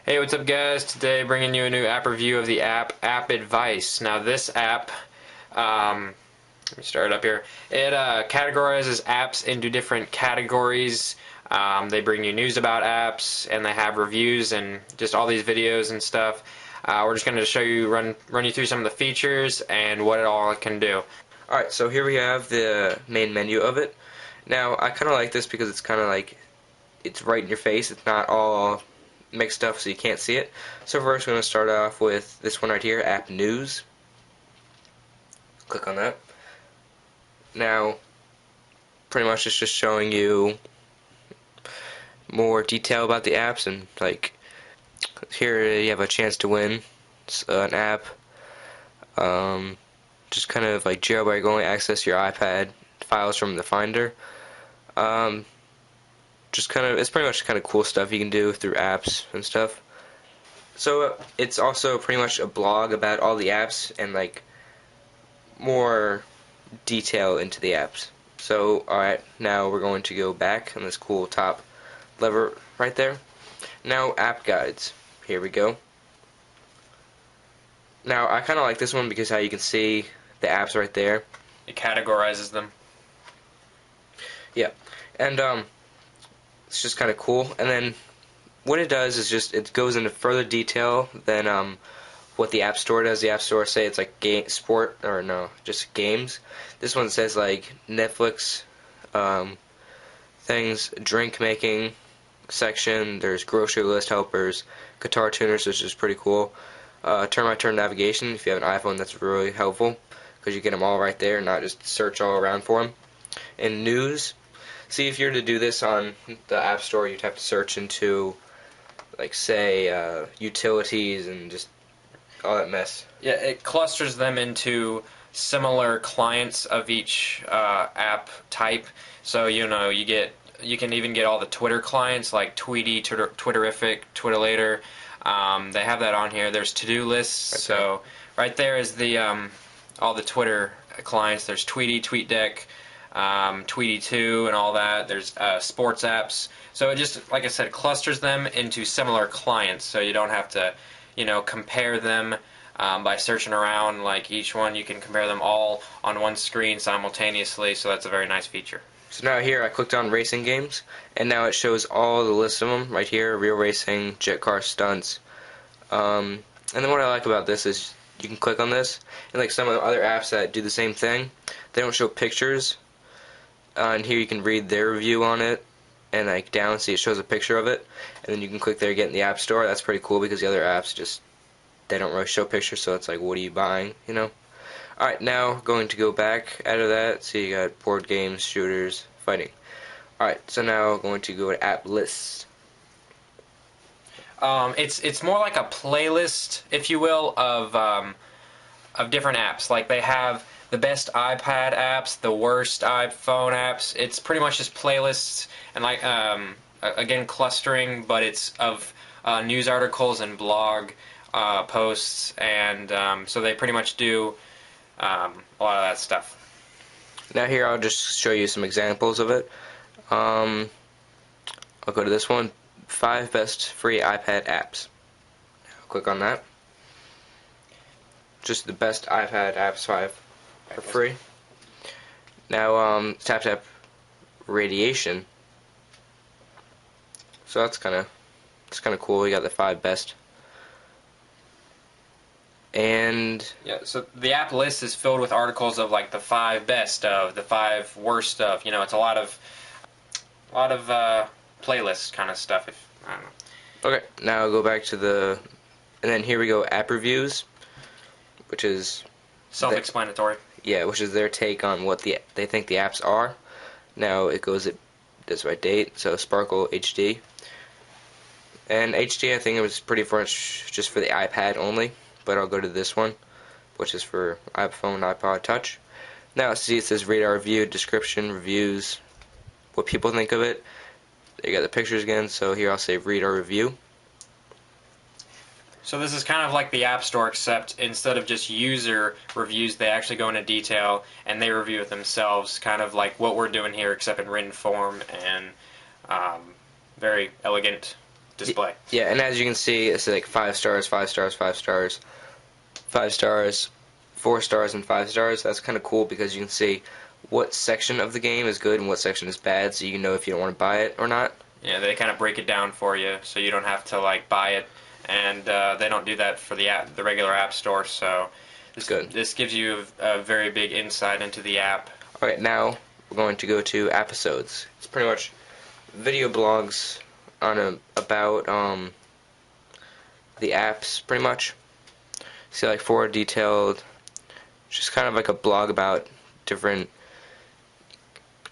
Hey, what's up guys? Today bringing you a new app review of the app AppAdvice. Now this app, let me start it up here. It categorizes apps into different categories. They bring you news about apps, and they have reviews and just all these videos and stuff. We're just going to show you, run you through some of the features and what it all can do. Alright, so here we have the main menu of it. Now, I kind of like this because it's kind of like, it's right in your face. It's not all mixed up so you can't see it. So first we're going to start off with this one right here, App News. Click on that. Now, pretty much it's just showing you more detail about the apps, and like here you have a chance to win an app. Just kind of like jailbreak, only access your iPad files from the Finder. Just kind of, it's pretty much kind of cool stuff you can do through apps and stuff. So it's also pretty much a blog about all the apps and like more detail into the apps. So alright, now we're going to go back on this cool top lever right there. Now app guides. Here we go. Now I kind of like this one because how you can see the apps right there. It categorizes them. Yeah, and it's just kind of cool. And then what it does is just it goes into further detail than what the App Store does. The App Store say it's like sport, or no, just games. This one says like Netflix things, drink making section. There's grocery list helpers, guitar tuners, which is pretty cool. Turn-by-turn navigation. If you have an iPhone, that's really helpful because you get them all right there, not just search all around for them. And news. See, if you're to do this on the App Store, you'd have to search into, like, say, utilities and just all that mess. Yeah, it clusters them into similar clients of each app type. So you can even get all the Twitter clients like Tweety, Twitterific, Twitter. They have that on here. There's to-do lists. Okay. So right there is the all the Twitter clients. There's Tweety, TweetDeck, Tweety2, and all that. There's sports apps. So it just, like I said, clusters them into similar clients. So you don't have to, compare them by searching around. Like each one, you can compare them all on one screen simultaneously. So that's a very nice feature. So now here I clicked on racing games, and now it shows all the list of them right here: real racing, jet car stunts. And then what I like about this is you can click on this, and like some of the other apps that do the same thing, they don't show pictures. And here you can read their review on it, and like down, see it shows a picture of it, and then you can click there to get in the App Store. That's pretty cool because the other apps they don't really show pictures, so it's like, what are you buying, Alright, now going to go back out of that. So you got board games, shooters, fighting. Alright, so now going to go to app lists. It's more like a playlist, if you will, of different apps. Like they have the best iPad apps, the worst iPhone apps. It's pretty much just playlists and like again clustering, but it's of news articles and blog posts, and so they pretty much do a lot of that stuff. Now here I'll just show you some examples of it. I'll go to this one, 5 best free iPad apps. I'll click on that. Just the best iPad apps 5 for free. Now tap radiation. So it's kind of cool. We got the 5 best. And yeah, so the app list is filled with articles of like the 5 best of, the 5 worst of. It's a lot of playlist kind of stuff. I don't know. Okay, now I'll go back to and then here we go, app reviews, which is Self-explanatory. which is their take on what they think the apps are. Now it goes this by date, so Sparkle HD. And HD, I think it was pretty much just for the iPad only, but I'll go to this one, which is for iPhone, iPod Touch. Now see, it says read our review, description, reviews, what people think of it. You got the pictures again, so here I'll say read our review. So this is kind of like the App Store, except instead of just user reviews, they actually go into detail and they review it themselves, kind of like what we're doing here, except in written form, and very elegant display. Yeah, and as you can see, it's like 5 stars, 5 stars, 5 stars, 5 stars, 4 stars, and 5 stars. That's kind of cool because you can see what section of the game is good and what section is bad, so you can know if you don't want to buy it or not. Yeah, they kind of break it down for you, so you don't have to like buy it, and they don't do that for the regular App Store. So this gives you a very big insight into the app. Alright, now we're going to go to Appisodes. It's pretty much video blogs on about the apps, pretty much. See, like 4 detailed, just kind of like a blog about different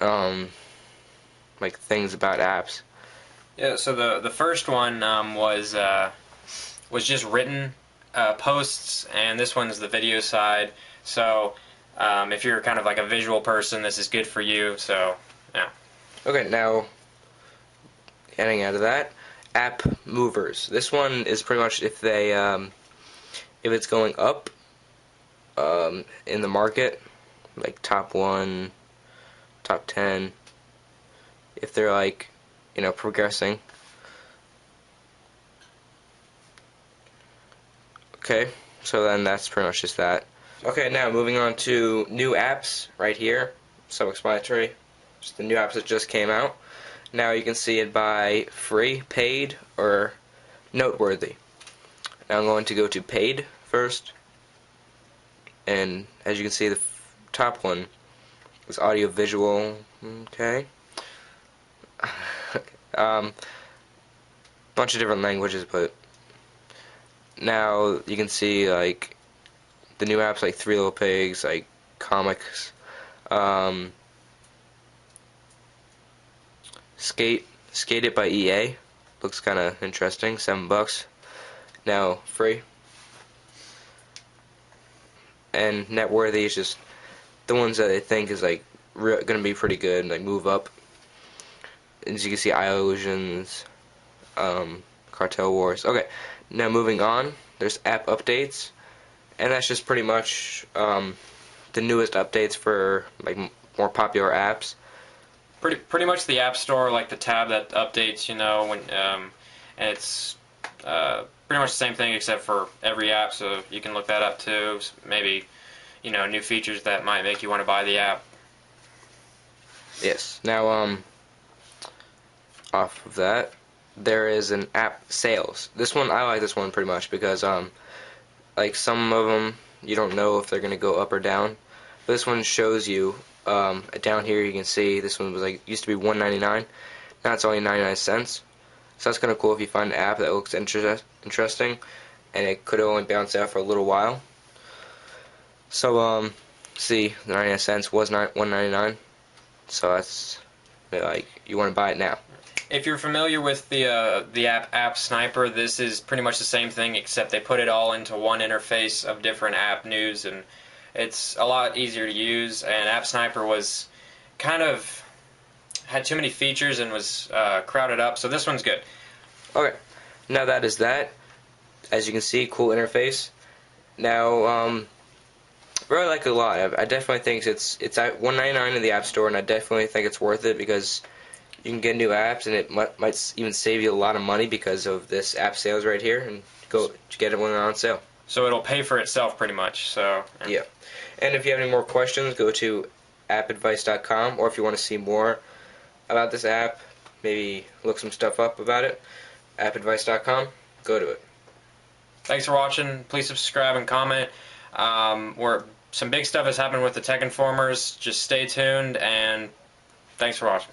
like things about apps. Yeah. So the first one was just written posts, and this one's the video side. So if you're kind of like a visual person, this is good for you. So yeah. Okay, now getting out of that, app movers. This one is pretty much if they if it's going up in the market, like top 1, top 10, if they're like, you know, progressing. Okay, so then that's pretty much just that. Okay, now moving on to new apps right here. Self-explanatory. Just the new apps that just came out. Now you can see it by free, paid, or noteworthy. Now I'm going to go to paid first. And as you can see, the top one is audio visual. Okay. Bunch of different languages, but now you can see like the new apps like Three Little Pigs, like comics, Skate It by EA. Looks kind of interesting. $7. Now free. And networthy is just the ones that I think is like gonna be pretty good and like move up. As you can see, Illusions, Cartel Wars. Okay, now moving on. There's app updates, and that's just pretty much the newest updates for like more popular apps. Pretty much the App Store, like the tab that updates, you know, when and it's pretty much the same thing except for every app. So you can look that up too. Maybe, you know, new features that might make you want to buy the app. Yes. Now off of that, there is an app sales. This one, I like this one pretty much because like some of them you don't know if they're gonna go up or down. But this one shows you down here. You can see this one was like used to be $1.99. Now it's only 99 cents. So that's kind of cool if you find an app that looks interesting, and it could only bounce out for a little while. So see, 99 cents was $1.99. So that's like you want to buy it now. If you're familiar with the app Sniper, this is pretty much the same thing, except they put it all into one interface of different app news, and it's a lot easier to use. And App Sniper was kind of had too many features and was crowded up, so this one's good. Okay, now that is that. As you can see, cool interface. Now, really like it a lot. I definitely think it's at $1.99 in the App Store, and I definitely think it's worth it because you can get new apps, and it might even save you a lot of money because of this app sales right here, and go get it when they're on sale. So it'll pay for itself pretty much. So yeah. And if you have any more questions, go to AppAdvice.com, or if you want to see more about this app, maybe look some stuff up about it, AppAdvice.com, go to it. Thanks for watching. Please subscribe and comment. Some big stuff has happened with the Tech Informers. Just stay tuned, and thanks for watching.